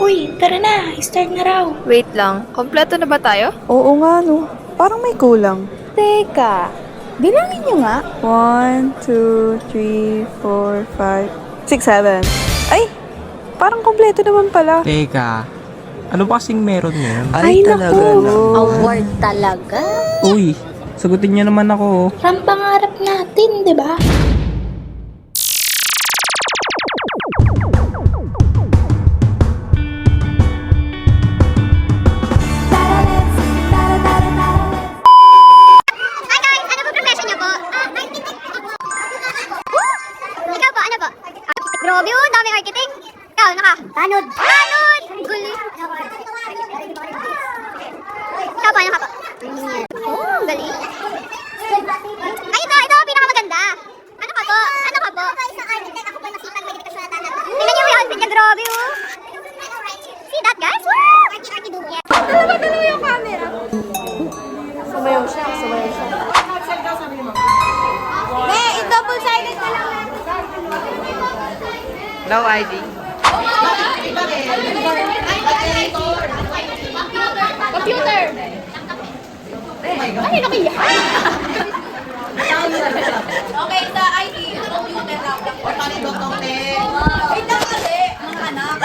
Uy, tara na. Start na raw. Wait lang, kompleto na ba tayo? Oo nga no, parang may kulang. Teka, bilangin nyo nga. 1, 2, 3, 4, 5, 6, 7. Ay, parang kompleto naman pala. Teka, ano ba kasing meron ngayon? Ay, talaga no. Award talaga. Uy, sagutin niyo naman ako. Ram pangarap natin, di ba? Hi guys! Ano po profession niyo po? Ikaw po, ano po? Architect. Grabe oh, daming architect. Ikaw, Tanod! Tanod! Guli. Ikaw po, ano ka po? Oh, galing. Ay, ito, pinakamaganda. Ano ka po? Ano ka po? Isang architect, ako po nasipag mag-edukasyon na tanod. Tingnan niyo yung outfit niya, grabe oh. See that guys? Woo! Architect do. Dalawa yung camera. Sumayaw siya. I-double silent na lang natin. No ID. Computer! Ay, nakiya! Okay, sa ID, computer lang. Wait lang kasi, mga anak.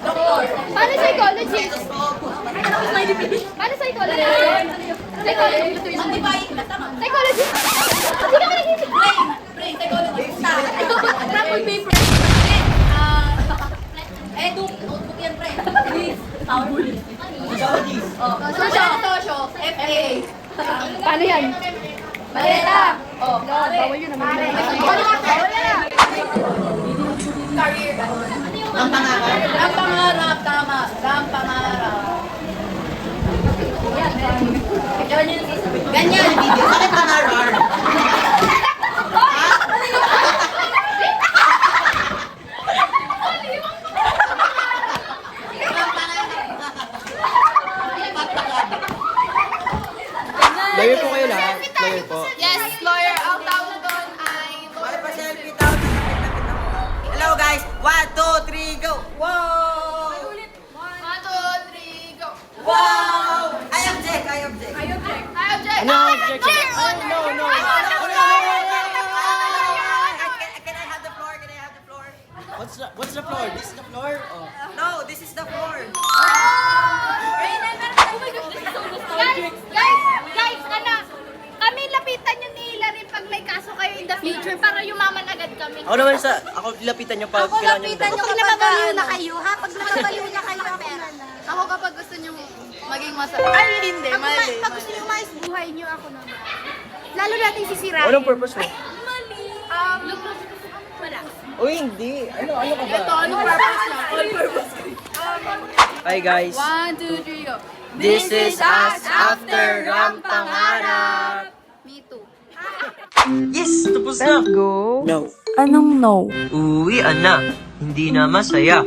Doktor. Paano psychology? Paano psychology? Psychology. Psychology. Hindi ka nag-isip. Brain, psychology. Rapid paper. Notebook yan, pre. Power. Social. FA. Paano yan? Maleta. Bawal yun naman. Career. Ang pangarap, tama. Ang pangarap. Ganyan. Bakit pangarap? Lawyer po kayo lahat. Lawyer po. Yes, lawyer. Ang tawag doon ay... Hello guys! 1, 2, 3, go! Wow! 1, 2, 3, go. Wow! I object! I object. Ano ang objection? No. Can I have the floor? Can I have the floor? What's the floor? This is the floor? Oh. No, this is the floor. Guys, kami lapitan nyo ni Hilary pag may kaso kayo in the future para yumaman agad kami. Ako naman ako lapitan niyo pag kailangan niyo. Pag nababaliw na kayo, ha? Pag nababaliw na kayo, pera. Ako kapag gusto nyo maging masaya. Ay, hindi, mali. Pag gusto nyo umayos buhay nyo, ako naman. Lalo natin sisirain. Anong purpose mo? Mali. Wala. Uy, hindi. Ano ka ba? Ito, anong purpose na? All purpose. Hi guys. 1, 2, 3, go. This is us after Ram Pangarap. Me too. Yes, tapos na. Go. No. Anong no? Uwian na. Hindi na masaya.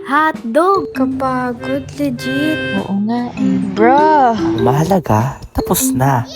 Hotdog. Kapagod, legit. Oo nga eh. Bruh. Mahalaga, tapos na.